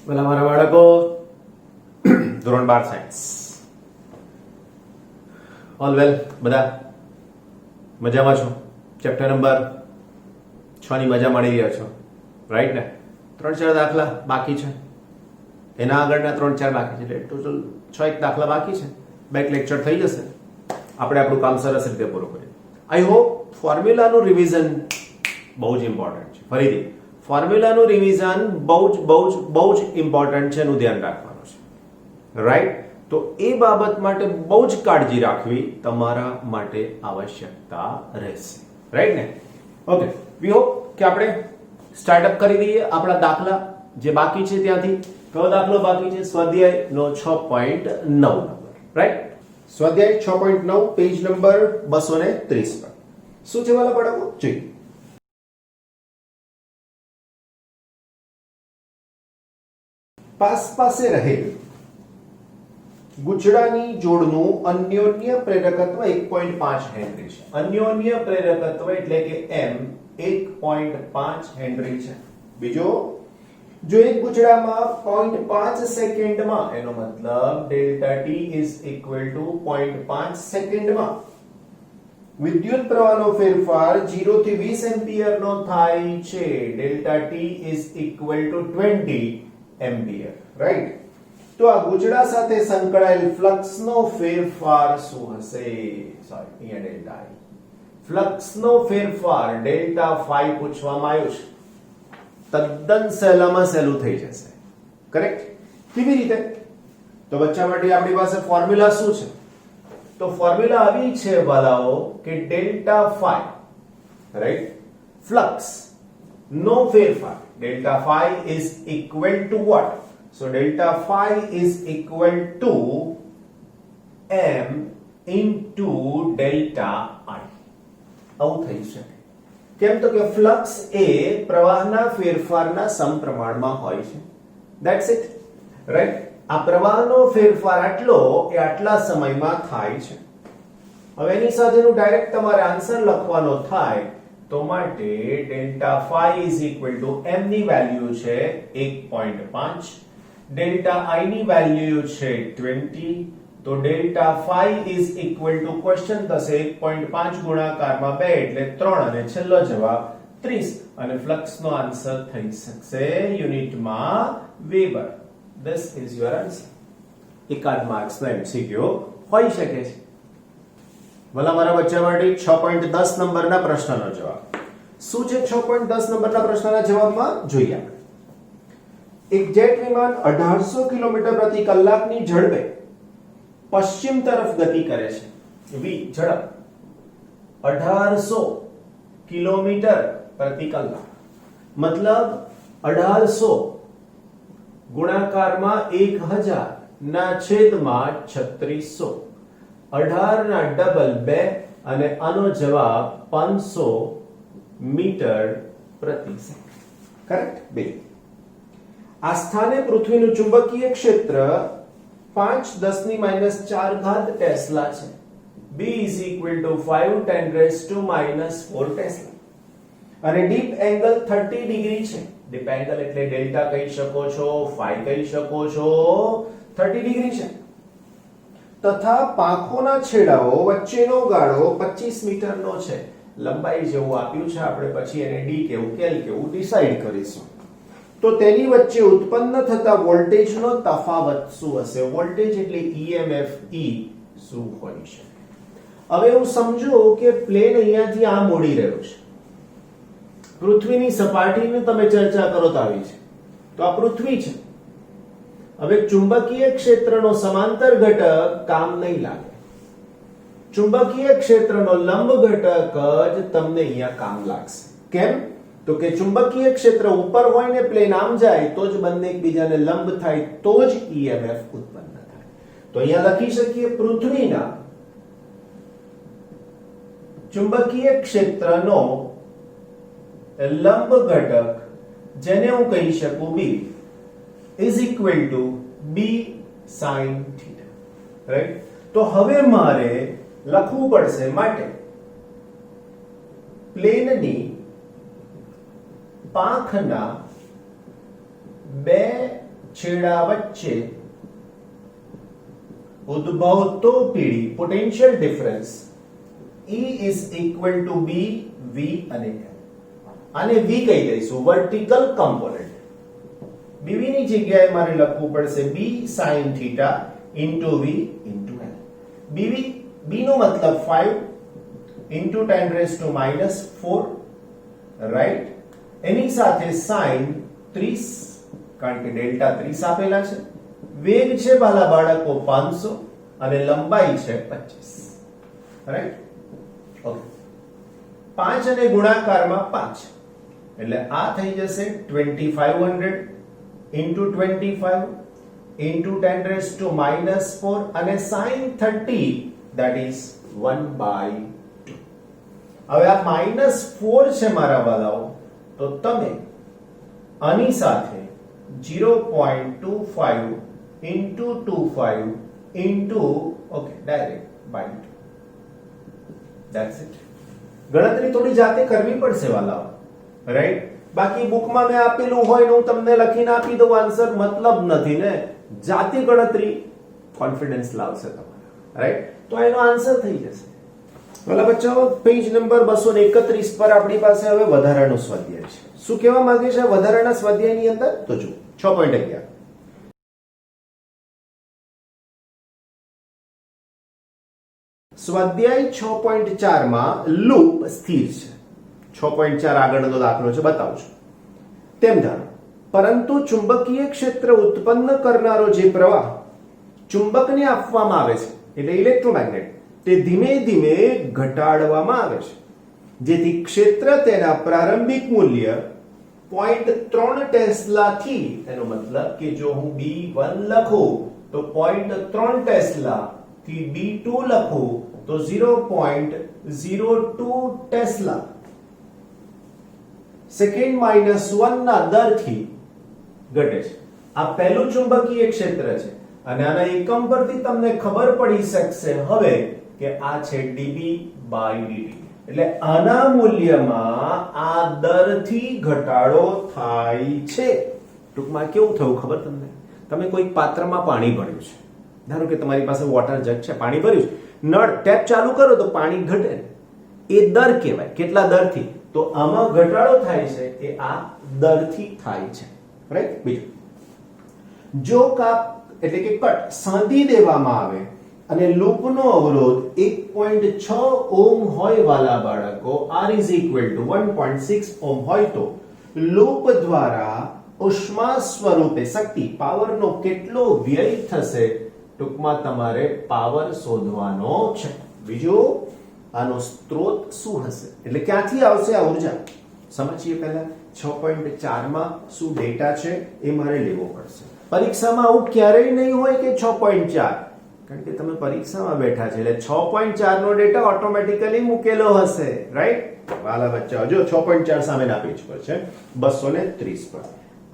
પેલા મારા બાળકો ધોરણ 12 સાયન્સ ઓલ વેલ બધા મજામાં છો? ચેપ્ટર નંબર 6 ની મજા માણી રહ્યા છો, રાઈટ ને? 3-4 દાખલા બાકી છે, એના આગળના 3-4 બાકી છે, એટલે ટોટલ 6 દાખલા બાકી છે. બેક લેક્ચર થઈ જશે, આપણે આપણું કામ સરસ રીતે પૂરું કરીએ. આઈ હોપ ફોર્મ્યુલાનું રિવિઝન બહુ જ ઇમ્પોર્ટન્ટ છે. ફરીથી ફોર્મ્યુલાનું રિવિઝન બહુ જ ઇમ્પોર્ટન્ટ છે, એનું ધ્યાન રાખવાનું છે, રાઈટ? તો એ બાબત માટે બહુ જ કાળજી રાખવી તમારા માટે આવશ્યકતા રહેશે, રાઈટ ને? ઓકે, વી હોપ કે આપણે સ્ટાર્ટઅપ કરી દઈએ આપણા દાખલા જે બાકી છે ત્યાંથી. કયો દાખલો બાકી છે? સ્વાધ્યાયનો 6.9 નંબર, રાઈટ? સ્વાધ્યાય 6.9 પેજ નંબર 230 પર શું છે વાલા બાળકો? જોઈએ. પાસે રહેલ ગુચડાની જોડનું અન્યોન્ય પ્રેરકત્વ 1.5 હેનરી છે. અન્યોન્ય પ્રેરકત્વ એટલે કે M 1.5 હેનરી છે. બીજો, જો એક ગુચડામાં 0.5 સેકન્ડમાં, એનો મતલબ delta T is equal to 0.5 સેકન્ડમાં વિદ્યુત પ્રવાહનો ફેરફાર 0 થી 20 એમ્પિયર નો થાય છે. Delta T is equal to 20 ampere, right? તો આ ગુચડા સાથે સંકળાયેલ ફ્લક્સનો ફેરફાર શું હશે? સોરી, અહીંયા ડેલ્ટા I. ફ્લક્સનો ફેરફાર ડેલ્ટા phi પૂછવામાં આવ્યું છે. તદ્દન સહેલામાં સહેલું થઈ જશે, કરેક્ટ? કેવી રીતે? તો બચ્ચા માટે આપણી પાસે ફોર્મ્યુલા શું છે? તો ફોર્મ્યુલા આવી છે વાલાઓ કે ડેલ્ટા phi, રાઈટ, ફ્લક્સ નો ફેરફાર delta phi is equal to what? So delta phi is equal to m into delta I. આવું થઈ શકે. કેમ? તો કે ફ્લક્સ એ પ્રવાહના ફેરફારના સમપ્રમાણમાં હોય છે. That's it, right? આ પ્રવાહનો ફેરફાર આટલો એ આટલા સમયમાં થાય છે. હવે એની સાથેનું ડાયરેક્ટ તમારે આન્સર લખવાનો થાય તો માટે delta phi is equal to m ની વેલ્યુ છે 1.5, ડેલ્ટા I ની વેલ્યુ છે 20. તો delta phi is equal to question થશે 1.5 ગુણાકારમાં 2 એટલે 3 અને છેલ્લો જવાબ 30 અને ફ્લક્સ નો આન્સર થઈ શકશે યુનિટમાં weber. This is your answer. એકાદ માર્ક્સ નો એમસીક્યુ હોઈ શકે છે. ભલા મારા બચ્ચા માટે 6.10 નંબરના પ્રશ્નનો જવાબ શું છે? 6.10 નંબરના પ્રશ્નના જવાબમાં જોઈએ આપણે. એક જેટ વિમાન 1800 કિલોમીટર પ્રતિ કલાકની ઝડપે પશ્ચિમ તરફ ગતિ કરે છે. v ઝડપ 1800 કિલોમીટર પ્રતિ કલાક, મતલબ 1800 ગુણાકારમાં 1000 ના છેદમાં 3600, 18 ના ડબલ 2 અને આનો જવાબ 500 મીટર પ્રતિ સેકન્ડ, કરેક્ટ? 2. આ સ્થાને પૃથ્વીનું ચુંબકીય ક્ષેત્ર 5×10⁻⁴ ટેસ્લા છે. B is equal to 5×10⁻⁴ tesla અને ડીપ એંગલ 30 ડિગ્રી છે. ડીપ એંગલ એટલે ડેલ્ટા કહી શકો છો, phi કહી શકો છો, 30 ડિગ્રી છે. તથા પાંખોના છેડાઓ વચ્ચેનો ગાળો 25 મીટરનો છે. લંબાઈ જેવું આપ્યું છે, આપણે પછી એને ડી કેવું કેલ કેવું ડિસાઈડ કરીશું. તો તેની વચ્ચે ઉત્પન્ન થતા વોલ્ટેજનો તફાવત શું હશે? વોલ્ટેજ એટલે EMF E શું હોઈ શકે? હવે હું સમજો કે પ્લેન અહીંયાથી આ મોડી રહ્યો છે. પૃથ્વીની સપાટીની તમે ચર્ચા કરો તો આવી છે, તો આ પૃથ્વી છે. હવે ચુંબકીય ક્ષેત્રનો સમાંતર ઘટક કામ નહીં લાગે. ચુંબકીય ક્ષેત્રનો લંબ ઘટક જ તમને અહીંયા કામ લાગશે. કેમ? તો કે ચુંબકીય ક્ષેત્ર ઉપર હોય ને પ્લેન આમ જાય તો જ બંને એકબીજાને લંબ થાય, તો જ EMF ઉત્પન્ન થાય. તો અહીંયા લખી શકીએ પૃથ્વીના ચુંબકીય ક્ષેત્રનો લંબ ઘટક, જેને હું કહી શકું B, is equal to B sin theta, right? તો હવે મારે લખવું પડશે માટે પ્લેનની પાંખના બે છેડા વચ્ચે ઉદ્ભવતો PD potential difference E is equal to B, V અને L. આને V કહી દઈશું, વર્ટિકલ કમ્પોનન્ટ. BV ની જગ્યાએ મારે લખવું પડશે B sin theta into V into L. BV B નો મતલબ 5 into 10 raised to minus 4, right. એની સાથે sin 30, કારણ કે ડેલ્ટા 30 આપેલા છે. વેગ છે બાલા બાળકો 500 અને લંબાઈ છે 25, રાઈટ. ઓકે, 5 અને ગુણાકારમાં 5 એટલે આ થઈ જશે 2500 into 25 into 10 raised to minus 4 અને sin 30 that is 1/2. હવે આ -4 છે મારા વાલાઓ, તો તમે આની સાથે 0.25 into 25 into okay direct by 2. That's it. ગણતરી થોડી જાતે કરવી પડશે વાલાઓ, રાઈટ. બાકી બુકમાં મેં આપેલું હોય ને હું તમને લખીને આપી દઉં આન્સર, મતલબ નથી ને. જાતે ગણતરી કોન્ફિડન્સ લાવશે તમારા, રાઈટ. તો એનો આન્સર થઈ જશે. વાલા બચ્ચાઓ, પેજ નંબર 231 પર આપણી પાસે હવે વધારાનો સ્વાધ્યાય છે. શું કહેવા માંગે છે વધારાના સ્વાધ્યાયની અંદર? તો જો 6.11 સ્વાધ્યાય 6.4 માં લૂપ સ્થિર છે. 6.4 આગળનો દાખલો છે, બતાવું છું. તેમ ધારો, પરંતુ ચુંબકીય ક્ષેત્ર ઉત્પન્ન કરનારો જે પ્રવાહ ચુંબકને આપવામાં આવે છે એટલે ઇલેક્ટ્રોમેગ્નેટ, તે ધીમે ધીમે ઘટાડવામાં આવે છે, જેથી ક્ષેત્ર તેના પ્રારંભિક મૂલ્ય 0.3 ટેસ્લા થી, એનો મતલબ કે જો હું B1 લખું તો 0.3 ટેસ્લા થી B2 લખું તો 0.02 ટેસ્લા સેકન્ડ -1 ના દરથી ઘટે છે. આ પહેલું ચુંબકીય ક્ષેત્ર છે અને આના એકમ પરથી તમને ખબર પડી શકશે હવે કે આ છે dB/dt. એટલે આના મૂલ્યમાં આ દરથી ઘટાડો થાય છે. ટૂંકમાં કેવું થયું ખબર તમને? તમે કોઈ પાત્રમાં પાણી ભર્યું છે, ધારો કે તમારી પાસે વોટર જગ છે, પાણી ભર્યું છે, નળ ટેપ ચાલુ કરો તો પાણી ઘટે, એ દર કહેવાય. કેટલા દરથી? તો આમાં ઘટાડો થાય છે એ આ દરથી થાય છે, રાઈટ. બીજું, જો કાપ એટલે કે કટ સાંધી દેવામાં આવે અને લૂપનો અવરોધ 1.6 ઓહ્મ હોય વાલા બાળકો, R is equal to 1.6 ohm હોય તો લૂપ દ્વારા ઉષ્મા સ્વરૂપે શક્તિ પાવરનો કેટલો વ્યય થશે? ટૂંકમાં તમારે પાવર શોધવાનો છે. બીજું, આનો સ્ત્રોત શું હશે એટલે ક્યાંથી આવશે આ ઉર્જા? સમજીએ પહેલા 6.4 માં શું ડેટા છે એ મારે લેવો પડશે. પરીક્ષામાં આવું ક્યારેય નહીં હોય કે 6.4, કારણ કે તમે પરીક્ષામાં બેઠા છે એટલે 6.4 નો ડેટા ઓટોમેટિકલી મૂકેલો હશે, રાઈટ. વાલા બચ્ચાઓ, જો 6.4 સામેના પેજ પર છે 230 પર.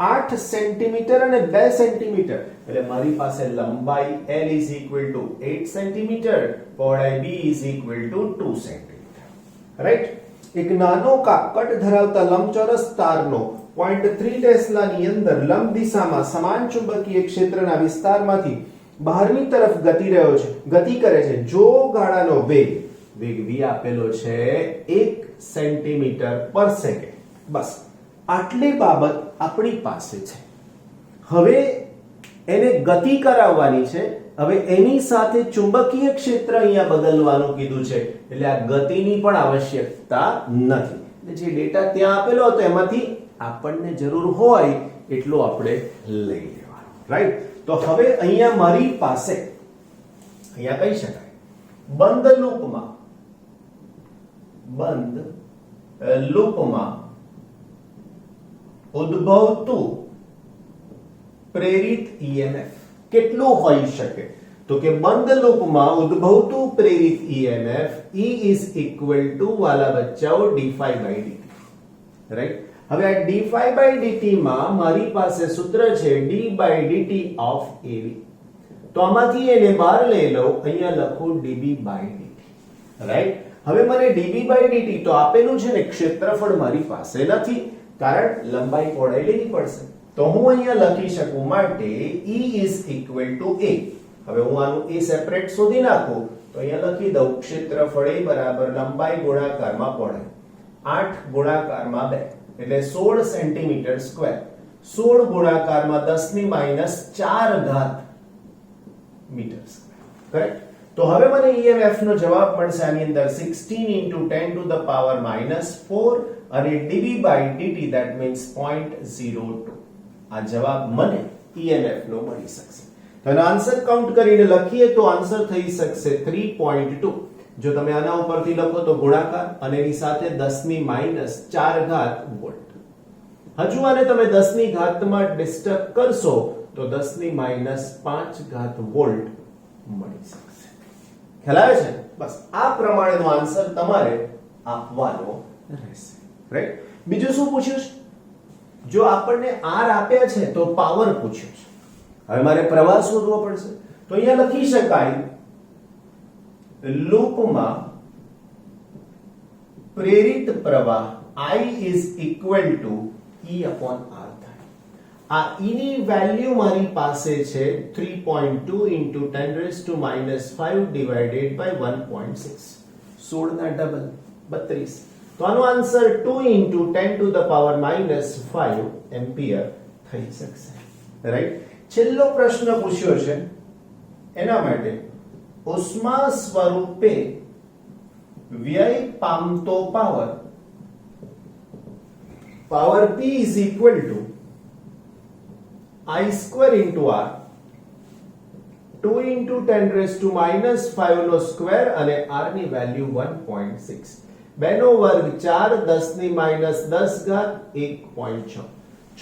8 સેન્ટીમીટર અને 2 સેન્ટીમીટર એટલે મારી પાસે લંબાઈ L is equal to 8 centimetre, પહોળાઈ B is equal to 2 centimetre, right. એક નાનો કટ ધરાવતા લંબચોરસ તારનો 0.3 ટેસ્લાની અંદર લંબ દિશામાં સમાન ચુંબકીય ક્ષેત્રના વિસ્તારમાંથી બહારની તરફ ગતિ કરે છે. જો ગાળાનો વેગ V આપેલો છે 1 સેન્ટીમીટર પર સેકન્ડ. બસ આટલી બાબત આપણી પાસે છે. હવે એને ગતિ કરાવવાની છે. હવે એની સાથે ચુંબકીય ક્ષેત્ર અહીંયા બદલવાનું કીધું છે એટલે આ ગતિની પણ આવશ્યકતા નથી. જે ડેટા ત્યાં આપેલો હતો એમાંથી આપણને જરૂર હોય એટલું આપણે લઈ લેવાનું, રાઈટ. તો હવે અહીંયા મારી પાસે અહીંયા કહી શકાય બંધ લૂપમાં ઉદ્ભવતું પ્રેરિત EMF કેટલું હોઈ શકે? તો કે બંધ લૂપમાં ઉદ્ભવતું પ્રેરિત EMF E is equal to વાલા બચ્ચાઓ d∅dt, રાઈટ. હવે આ d∅dt માં મારી પાસે સૂત્ર છે d/dt of AV. તો આમાંથી એને બહાર લઈ લઉં, અહીંયા લખું dB/dt, રાઈટ. હવે મને dB/dt તો આપેલું છે ને, ક્ષેત્રફળ મારી પાસે નથી કારણ લંબાઈ પહોળાઈ લેવી પડશે. તો હું અહીંયા લખી શકું માટે E is equal to A. હવે હું આનું A સેપરેટ શોધી નાખું તો અહીંયા લખી દઉં ક્ષેત્રફળ A બરાબર લંબાઈ ગુણાકારમાં પહોળાઈ 8 ગુણાકારમાં 2 એટલે 16 સેન્ટીમીટર સ્ક્વેર 16 ગુણાકારમાં 10 ની -4 ઘાત મીટર સ્ક્વેર. કરેક્ટ? તો હવે મને EMF નો જવાબ મળશે આની અંદર 16 * 10 to the power -4 અને dV/dt that means 0.02. આ જવાબ મને EMF નો મળી શકશે. તો આનો આન્સર કાઉન્ટ કરીને લખીએ તો આન્સર થઈ શકશે 3.2. જો તમે આના ઉપરથી લખો તો ગુણાકાર અને એની સાથે 10 ની -4 ઘાત વોલ્ટ. હજુ આને તમે 10 ની ઘાતમાં ડિસ્ટર્બ કરશો તો 10 ની -5 ઘાત વોલ્ટ મળી શકશે. ખ્યાલ આવે છે? બસ આ પ્રમાણેનો આન્સર તમારે આપવાનો રહેશે. રાઈટ? બીજું શું પૂછ્યું છે? જો આપણને R આપ્યા છે તો પાવર પૂછ્યો છે. હવે મારે પ્રવાહ શોધવો પડશે. તો અહીંયા લખી શકાય લૂપમાં પ્રેરિત પ્રવાહ I is equal to E upon R થાય. આ E ની વેલ્યુ મારી પાસે છે 3.2 into 10 raised to -5 divided by 1.6. 16 ના ડબલ 32. તો આનો answer 2 into 10 to the power -5 ampere થઈ શકશે. રાઈટ? છેલ્લો પ્રશ્ન પૂછ્યો છે એના માટે ઉષ્મા સ્વરૂપે વ્યય પામતો power P is equal to I square into R 2 into 10 raised to -5 no square અને R ની વેલ્યુ 1.6. 2 નો વર્ગ 4 10 ની -10 ઘાત 1.6.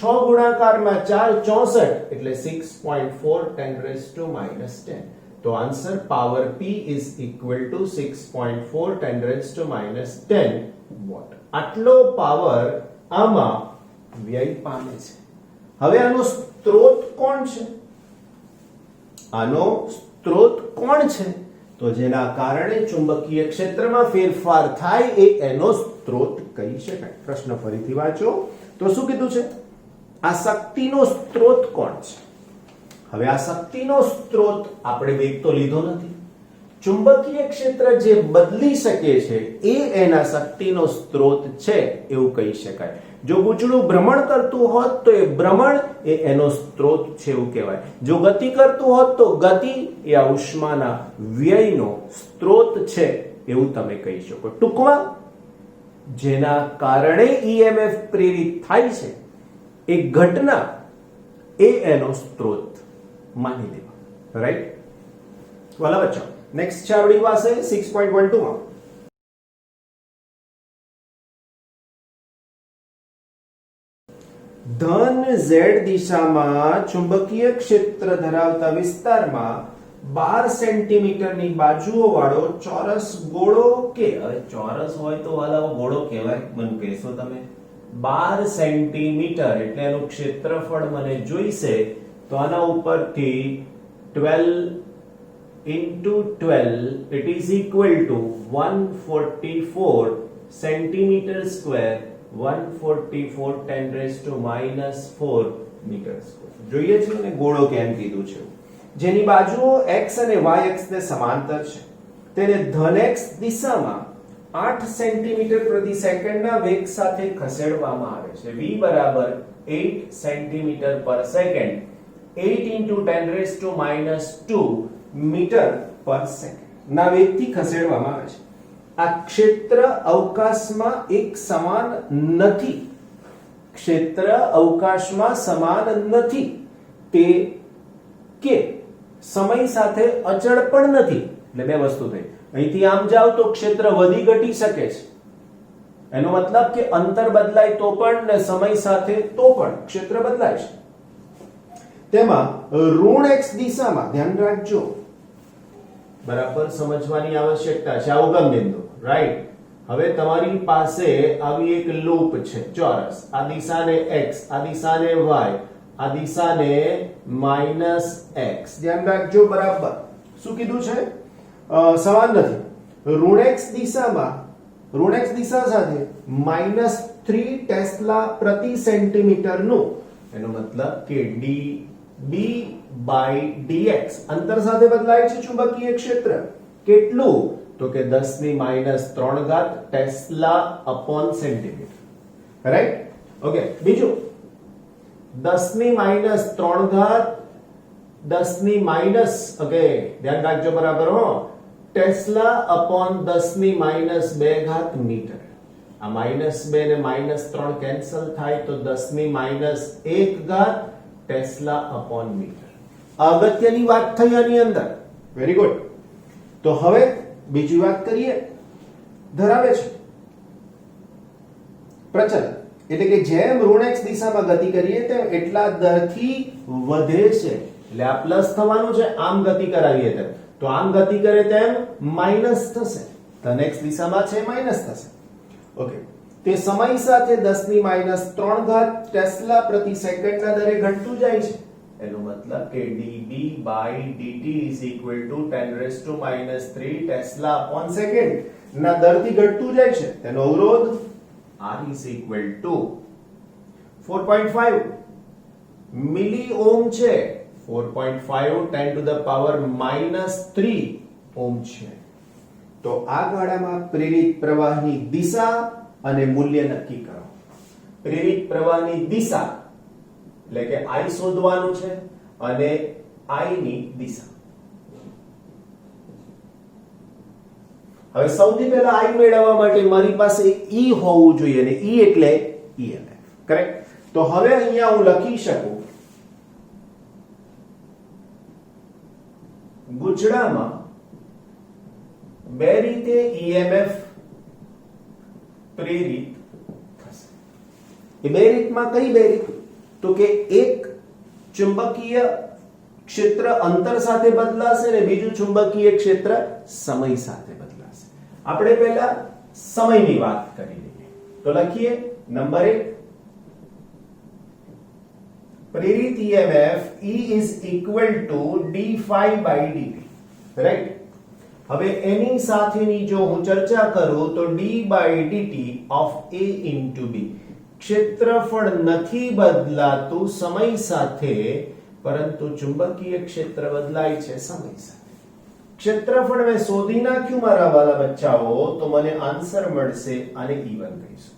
6 ગુણાકારમાં 4 64 એટલે 6.4 10 raised to -10. તો answer power P is equal to 6.4 10 raised to -10 watt. આટલો પાવર આમાં વ્યય પામે છે. હવે આનો સ્ત્રોત કોણ છે? આનો સ્ત્રોત કોણ છે? તો જેના કારણે ચુંબકીય ક્ષેત્રમાં ફેરફાર થાય એ એનો સ્ત્રોત કહી શકાય. પ્રશ્ન ફરીથી વાંચો તો શું કીધું છે? આ શક્તિનો સ્ત્રોત કોણ છે? હવે આ શક્તિનો સ્ત્રોત આપણે વેગ તો લીધો નથી. ચુંબકીય ક્ષેત્ર જે બદલી શકે છે એ એના શક્તિનો સ્ત્રોત છે એવું કહી શકાય. જો પૂંછડું ભ્રમણ કરતું હોત તો એ ભ્રમણ એ એનો સ્ત્રોત છે એવું કહેવાય. જો ગતિ કરતું હોત તો ગતિ એ આ ઉષ્માના વ્યયનો સ્ત્રોત છે એવું તમે કહી શકો. ટૂંકમાં જેના કારણે EMF પ્રેરિત થાય છે એ ઘટના એ એનો સ્ત્રોત માની લેવા. રાઈટ? વાલા બચ્ચા નેક્સ્ટ છે આપણી પાસે 6.12 માં ધન z દિશામાં ચુંબકીય ક્ષેત્ર ધરાવતા વિસ્તારમાં 12 સેન્ટીમીટરની બાજુઓ વાળો ચોરસ ગોળો કે હવે ચોરસ હોય તો વાલા ગોળો કહેવાય મને કહેશો તમે 12 સેન્ટીમીટર એટલે એનું ક્ષેત્રફળ મને જોઈશે તો આના ઉપરથી 12 into 12 it is equal to 144 centimeter square 144 10 raised to -4 meter square. જોઈએ છે ને ગોળો કેમ કીધું છે? જેની બાજુઓ x અને y અક્ષ ને સમાંતર છે તેને ધન x દિશામાં 8 સેન્ટીમીટર પ્રતિ સેકન્ડના વેગ સાથે ખસેડવામાં આવે છે. v બરાબર 8 centimetre per second 8 into 10 raised to -2 metre per second ના વેગથી ખસેડવામાં આવે છે. આ ક્ષેત્ર અવકાશમાં એક સમાન નથી. ક્ષેત્ર અવકાશમાં સમાન નથી તે કે સમય સાથે અચળ પણ નથી. એટલે બે વસ્તુ થઈ. અહીંથી આમ જાવ તો ક્ષેત્ર વધી ઘટી શકે છે. એનો મતલબ કે અંતર બદલાય તો પણ ને સમય સાથે તો પણ ક્ષેત્ર બદલાય છે. તેમાં ઋણ x દિશામાં ધ્યાન રાખજો, બરાબર સમજવાની આવશ્યકતા છે. આ ઉગમ બિંદુ રાઈટ. હવે તમારી પાસે આવી એક લૂપ છે ચોરસ. આ દિશાને x, આ દિશાને y, આ દિશાને -x. ધ્યાન રાખજો બરાબર. શું કીધું છે? સમાન નથી. ઋણ x દિશામાં ઋણ x દિશા સાથે -3 ટેસ્લા પ્રતિ સેન્ટીમીટર નું એનો મતલબ કે dB by dx અંતર સાથે બદલાય છે ચુંબકીય ક્ષેત્ર કેટલું તો કે 10 ની -3 ઘાત tesla upon centimetre right okay બીજું 10 ની -3 ઘાત 10 ની માઈનસ ઓકે ધ્યાન રાખજો બરાબર હો ટેસ્લા અપોન 10 ની -2 ઘાત મીટર આ -2 ને -3 કેન્સલ થાય તો 10 ની -1 ઘાત ટેસ્લા અપોન મીટર અગત્યની વાત થઈ આની અંદર વેરી ગુડ તો હવે બીજી વાત કરીએ ધરાવે છે પ્રચલન એટલે કે જેમ ઋણ x દિશામાં ગતિ કરીએ તેમ એટલા દરથી વધે છે એટલે આ પ્લસ થવાનું છે આમ ગતિ કરાવીએ તેમ તો આમ ગતિ કરે તેમ માઈનસ થશે ધન x દિશામાં છે માઈનસ થશે ઓકે તે સમય સાથે 10 ની -3 ઘાત ટેસ્લા પ્રતિ સેકન્ડના દરે ઘટતું જાય છે એનો મતલબ કે dB by dt is equal to 10⁻³ tesla upon second ના દરથી ઘટતું જાય છે તેનો અવરોધ R is equal to 4.5 milli ohm છે 4.5 10 to the power -3 ઓહ્મ છે તો આ ગાળામાં પ્રેરિત પ્રવાહની દિશા અને મૂલ્ય નક્કી કરો પ્રેરિત પ્રવાહની દિશા એટલે કે I શોધવાનું છે અને I ની દિશા હવે સૌથી પહેલા I મેળવવા માટે મારી પાસે E હોવું જોઈએ અને E એટલે EMF કરેક્ટ તો હવે અહીંયા હું લખી શકું ગુચડામાં બે રીતે EMF પ્રેરિત થશે એ બે રીતમાં કઈ બે રીત તો કે એક ચુંબકીય ક્ષેત્ર અંતર સાથે બદલાશે અને બીજું ચુંબકીય ક્ષેત્ર સમય સાથે બદલાશે આપણે પહેલા સમયની વાત કરી લઈએ તો લખીએ નંબર 1 પ્રેરિત EMF E is equal to d∅ by dt right હવે એની સાથેની જો હું ચર્ચા કરું તો d by dt of A into B ક્ષેત્રફળ નથી બદલાતું સમય સાથે પરંતુ ચુંબકીય ક્ષેત્ર બદલાય છે સમય સાથે ક્ષેત્રફળ મેં શોધી નાખ્યું મારા વાલા બચ્ચાઓ તો મને આન્સર મળશે આને E1 કહીશું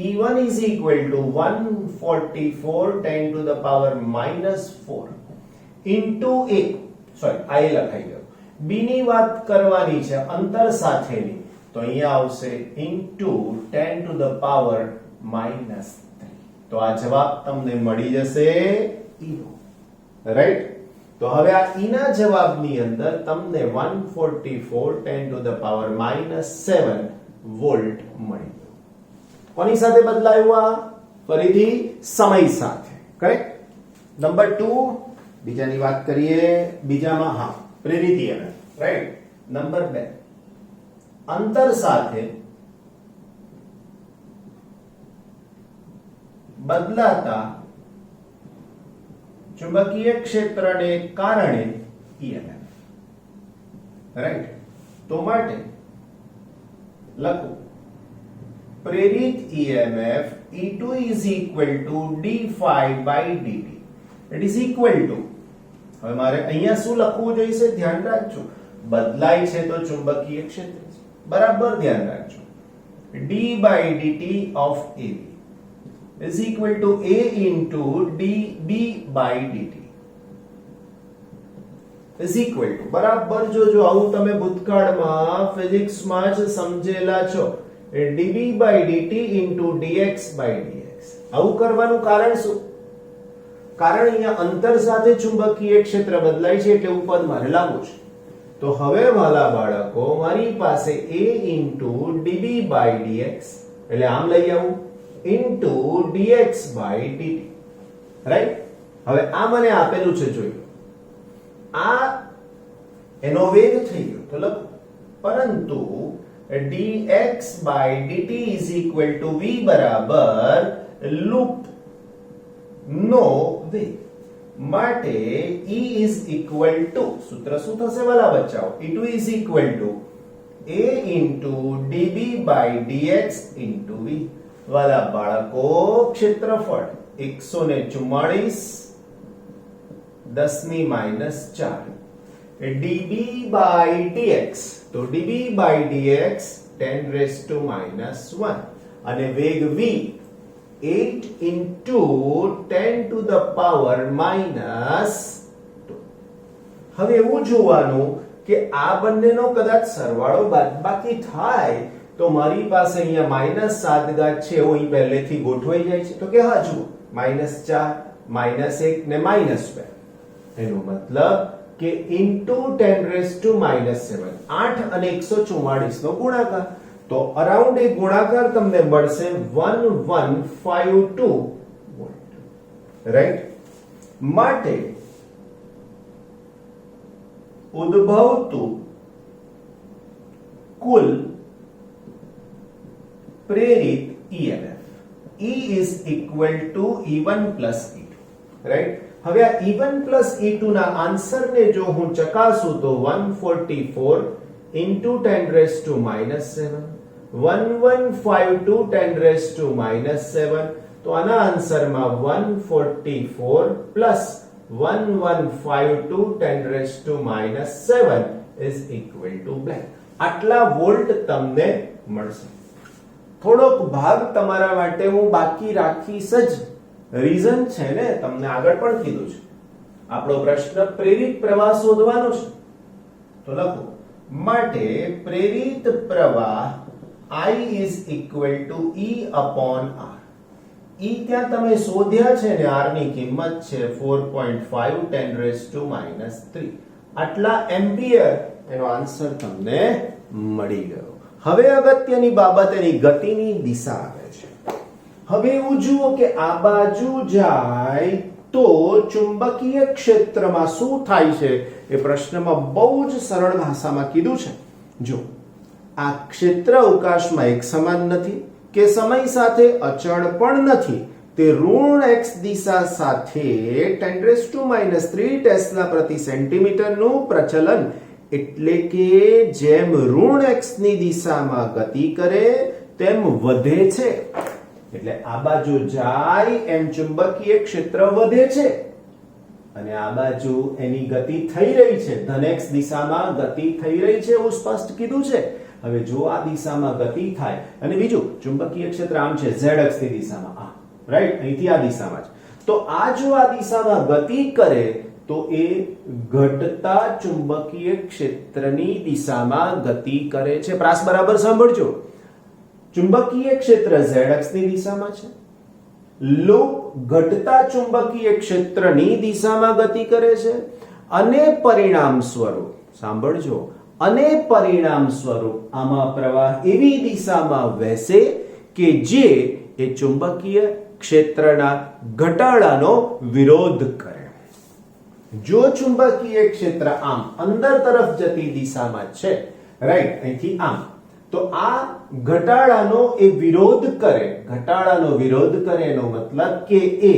E1 is equal to 144 10 to the power -4 into A sorry આ લખાઈ ગયો B ની વાત કરવાની છે અંતર સાથેની તો અહીંયા આવશે into 10 to the power -3 તો આ જવાબ તમને મળી જશે E નો રાઈટ તો હવે આ E ના જવાબની અંદર તમને 144 10 to the power -7 વોલ્ટ મળી ગયો કોની સાથે બદલાયું આ ફરીથી સમય સાથે કરેક્ટ નંબર 2 બીજાની વાત કરીએ બીજામાં હા પ્રેરિત EMF રાઈટ નંબર 2 અંતર સાથે બદલાતા ચુંબકીય ક્ષેત્રને કારણે EMF રાઈટ તો માટે લખો પ્રેરિત EMF E2 is equal to d∅ by dt it is equal to હવે મારે અહીંયા શું લખવું જોઈશે ધ્યાન રાખજો બદલાય છે તો ચુંબકીય ક્ષેત્ર છે બરાબર ધ્યાન રાખજો d by dt of AB is equal to A into dB by dt is equal to બરાબર જો આવું તમે ભૂતકાળમાં ફિઝિક્સમાં જ સમજેલા છો dB by dt into dx by dx આવું કરવાનું કારણ શું કારણ અહીંયા અંતર સાથે ચુંબકીય ક્ષેત્ર બદલાય છે એટલે ઉપર મારે લાવવું છે તો હવે વાલા બાળકો મારી પાસે A into dB by dx એટલે આમ લઈ આવું into dx by dt right હવે આ મને આપેલું છે જોઈ લો આ એનો વેગ થઈ ગયો તો લખો પરંતુ dx by dt is equal to v બરાબર લૂપ નો વેગ માટે E is equal to સૂત્ર શું થશે વાલા બચ્ચાઓ E2 is equal to A into dB by dx into v વાલા બાળકો ક્ષેત્રફળ 144 10 ની -4 dB by dx, તો dB by dx 10 raised to -1 અને વેગ v 8 into 10 to the power -2. હવે એવું જોવાનું કે આ બંનેનો કદાચ સરવાળો બાદબાકી થાય તો મારી પાસે અહીંયા -7 છે એવું અહીં પહેલેથી ગોઠવાઈ જાય છે. તો કે હા જુઓ -4 -1 ને -2 એનો મતલબ કે into 10 raised to -7 8 અને 144 નો ગુણાકાર. તો અરાઉન્ડ એ ગુણાકાર તમને મળશે 1152 વોલ્ટ, રાઈટ. માટે ઉદ્ભવતું કુલ પ્રેરિત EMF E is equal to E1 plus E2, right. હવે આ E1 plus E2 ના આન્સર ને જો હું ચકાસું તો 144 into 10 raised to -7 1152 10 raised to -7. તો આના આન્સરમાં 144 plus 1152 10 raised to -7 is equal to blank. આટલા વોલ્ટ તમને મળશે. થોડોક ભાગ તમારા માટે હું બાકી રાખીશ જ. રીઝન છે ને, તમને આગળ પણ કીધું છે આપણો પ્રશ્ન પ્રેરિત પ્રવાહ શોધવાનો છે. તો લખો માટે પ્રેરિત પ્રવાહ I is equal to E upon R. E ત્યાં તમે શોધ્યા છે ને, R ની કિંમત છે 4.5 10 raised to -3. આટલા એમ્પિયર એનો આન્સર તમને મળી ગયો. હવે અગત્યની બાબત એની ગતિની દિશા આવે છે. હવે એવું જુઓ કે આ બાજુ જાય તો ચુંબકીય ક્ષેત્રમાં શું થાય છે એ પ્રશ્નમાં બહુ જ સરળ ભાષામાં કીધું છે. જો આ ક્ષેત્ર અવકાશમાં એક સમાન નથી કે સમય સાથે અચળ પણ નથી. તે ઋણ x દિશા સાથે 10 raised to -3 ટેસ્લા પ્રતિ સેન્ટીમીટર નું પ્રચલન, એટલે કે જેમ ઋણ x ની દિશામાં ગતિ કરે તેમ વધે છે. એટલે આ બાજુ જાય એમ ચુંબકીય ક્ષેત્ર વધે છે અને આ બાજુ એની ગતિ થઈ રહી છે, ધન x દિશામાં ગતિ થઈ રહી છે એવું સ્પષ્ટ કીધું છે. હવે જો આ દિશામાં ગતિ થાય અને બીજું ચુંબકીય ક્ષેત્ર આમ છે z અક્ષની દિશામાં, આ રાઈટ, અહીંથી આ દિશામાં છે. તો આ જો આ દિશામાં ગતિ કરે તો એ ઘટતા ચુંબકીય ક્ષેત્રની દિશામાં ગતિ કરે છે. પ્રાસ બરાબર સાંભળજો. ચુંબકીય ક્ષેત્ર z અક્ષની દિશામાં છે, લૂપ ઘટતા ચુંબકીય ક્ષેત્રની દિશામાં ગતિ કરે છે અને પરિણામ સ્વરૂપ સાંભળજો, અને પરિણામ સ્વરૂપ આમાં પ્રવાહ એવી દિશામાં વહેશે કે જે એ ચુંબકીય ક્ષેત્રના ઘટાડાનો વિરોધ કરે. જો ચુંબકીય ક્ષેત્ર આમ અંદર તરફ જતી દિશામાં છે, રાઈટ, અહીંથી આમ, તો આ ઘટાડાનો એ વિરોધ કરે. ઘટાડાનો વિરોધ કરે એનો મતલબ કે એ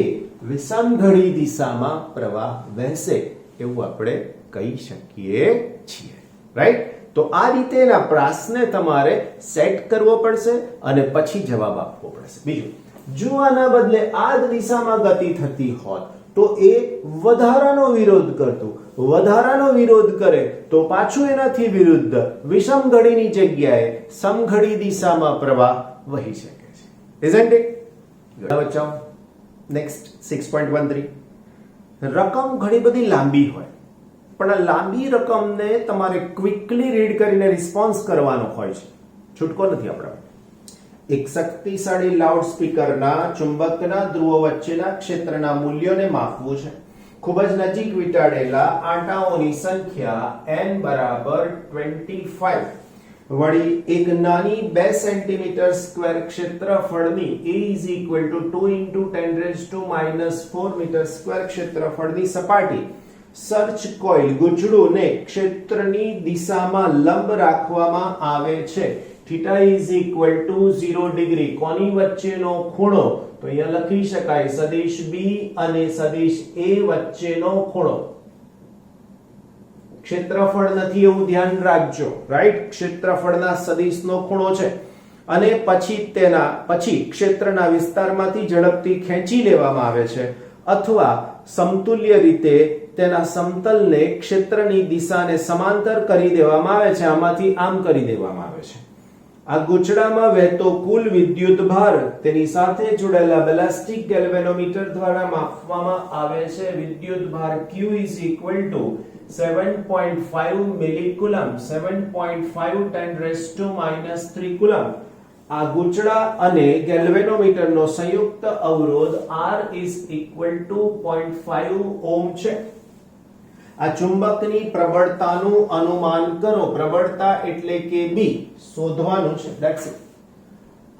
વિષમઘડી દિશામાં પ્રવાહ વહેશે એવું આપણે કહી શકીએ છીએ, રાઈટ. તો આ રીતે એના પ્રાસને તમારે સેટ કરવો પડશે અને પછી જવાબ આપવો પડશે. બીજું, જો આના બદલે આ જ દિશામાં ગતિ થતી હોત તો એ વધારાનો વિરોધ કરતું. વધારાનો વિરોધ કરે તો પાછું એનાથી વિરુદ્ધ વિષમઘડીની જગ્યાએ સમઘડી દિશામાં પ્રવાહ વહી શકે છે. Isn't it? બચ્ચાઓ, નેક્સ્ટ 6.13. રકમ ઘણી બધી લાંબી હોય પણ આ લાંબી રકમને તમારે ક્વિકલી રીડ કરીને રિસ્પોન્સ કરવાનો હોય છે, છૂટકો નથી આપણા. એક શક્તિશાળી લાઉડસ્પીકરના ચુંબકના ધ્રુવો વચ્ચેના ક્ષેત્રના મૂલ્યોને માપવું છે. ખૂબ જ નજીક વીંટાળેલા આંટાઓની સંખ્યા n બરાબર 25 વળી એક નાની 2 સેન્ટીમીટર સ્ક્વેર ક્ષેત્રફળની A is equal to 2 into 10 raised to -4 metre square ક્ષેત્રફળની સપાટી સર્ચ કોઇલ ગૂંચળુંને ક્ષેત્રની દિશામાં લંબ રાખવામાં આવે છે. Theta is equal to 0 degree. કોની વચ્ચેનો ખૂણો? તો અહીંયા લખી શકાય સદિશ B અને સદિશ A વચ્ચેનો ખૂણો. ક્ષેત્રફળ નથી એવું ધ્યાન રાખજો, રાઈટ. ક્ષેત્રફળના સદિશનો ખૂણો છે. અને પછી ક્ષેત્રના વિસ્તારમાંથી ઝડપથી ખેંચી લેવામાં આવે છે અથવા સમતુલ્ય રીતે તેના સમતલને ક્ષેત્રની દિશાને સમાંતર કરી દેવામાં આવે છે, આમાંથી આમ કરી દેવામાં આવે છે. આ ગૂંચળામાં વહેતો કુલ વિદ્યુત ભાર તેની સાથે જોડાયેલા બેલાસ્ટિક ગેલ્વેનોમીટર દ્વારા માપવામાં આવે છે. વિદ્યુત ભાર Q is equal to 7.5 મિલીકુલમ, 7.5 10⁻³ coulomb. આ ગૂંચળા અને ગેલ્વેનોમીટરનો સંયુક્ત અવરોધ R is equal to 0.5 ohm છે. આ ચુંબકની પ્રબળતાનું અનુમાન કરો. પ્રબળતા એટલે કે B શોધવાનું છે. That's it.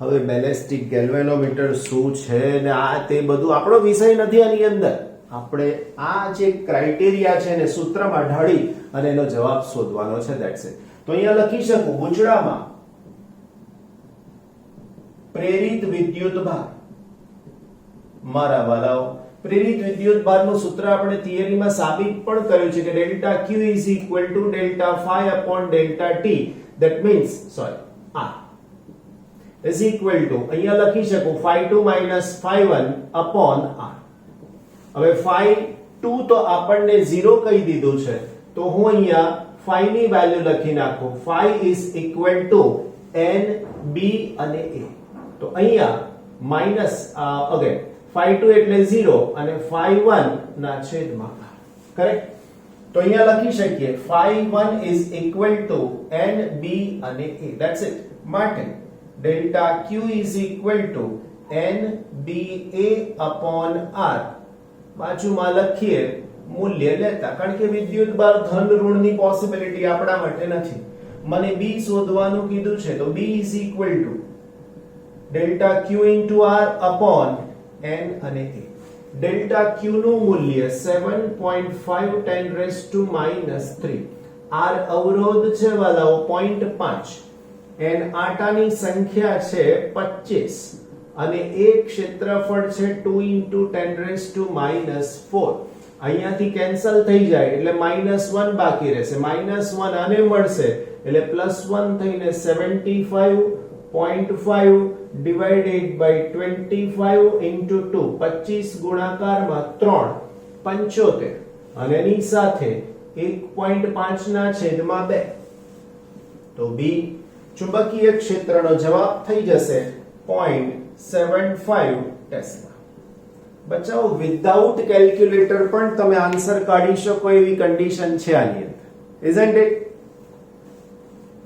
હવે બેલેસ્ટિક ગેલ્વેનોમીટર શું છે ને આ તે બધું આપણો વિષય નથી. આની અંદર આપણે આ જે ક્રાઇટેરિયા છે ને સૂત્રમાં ઢાળી અને એનો જવાબ શોધવાનો છે. That's it. તો અહીંયા લખી શકું ગૂંચળામાં પ્રેરિત વિદ્યુત ભાર. મારા વાલાઓ, પ્રેરિત વિદ્યુત ભારનું સૂત્ર આપણે થિયરીમાં સાબિત પણ કર્યું છે કે delta Q is equal to delta phi upon delta T. That means R is equal to અહીંયા લખી શકું phi2 minus phi1 upon R. હવે phi2 તો આપણને 0 કહી દીધું છે, તો હું અહીંયા phi ની વેલ્યુ લખી નાખું. phi is equal to n b અને a. તો અહીંયા માઈનસ અગેન phi2 એટલે 0 અને phi1 ના છેદમાં r. કરેક્ટ? તો અહીંયા લખી શકીએ phi1 is equal to n b અને a. That's it. માટે delta Q is equal to n b a upon r. બાજુમાં લખીએ મૂલ્ય લેતા, કારણ કે વિદ્યુત ભાર ધન ઋણની પોસિબિલિટી આપણા માટે નથી. મને b શોધવાનું કીધું છે, તો b is equal to delta Q into r upon n અને a. ડેલ્ટા Q નું મૂલ્ય 7.5 10⁻³ r અવરોધ છે વાલાઓ 0.5, n આટાની સંખ્યા છે 25 અને એક ક્ષેત્રફળ છે 2 into 10⁻⁴. અહીંયાથી કેન્સલ થઈ જાય એટલે -1 બાકી રહેશે. -1 આને મળશે એટલે +1 થઈને 75.5 divided by 25 into 2, 25 ગુણાકારમાં 3, 75 અને એની સાથે 1.5 ના છેદમાં 2. તો B ચુંબકીય ક્ષેત્રનો જવાબ થઈ જશે 0.75 ટેસ્લા. બચાવો વિધાઉટ કેલ્ક્યુલેટર પણ તમે આન્સર કાઢી શકો એવી કન્ડિશન છે આની અંદર. Isn't it?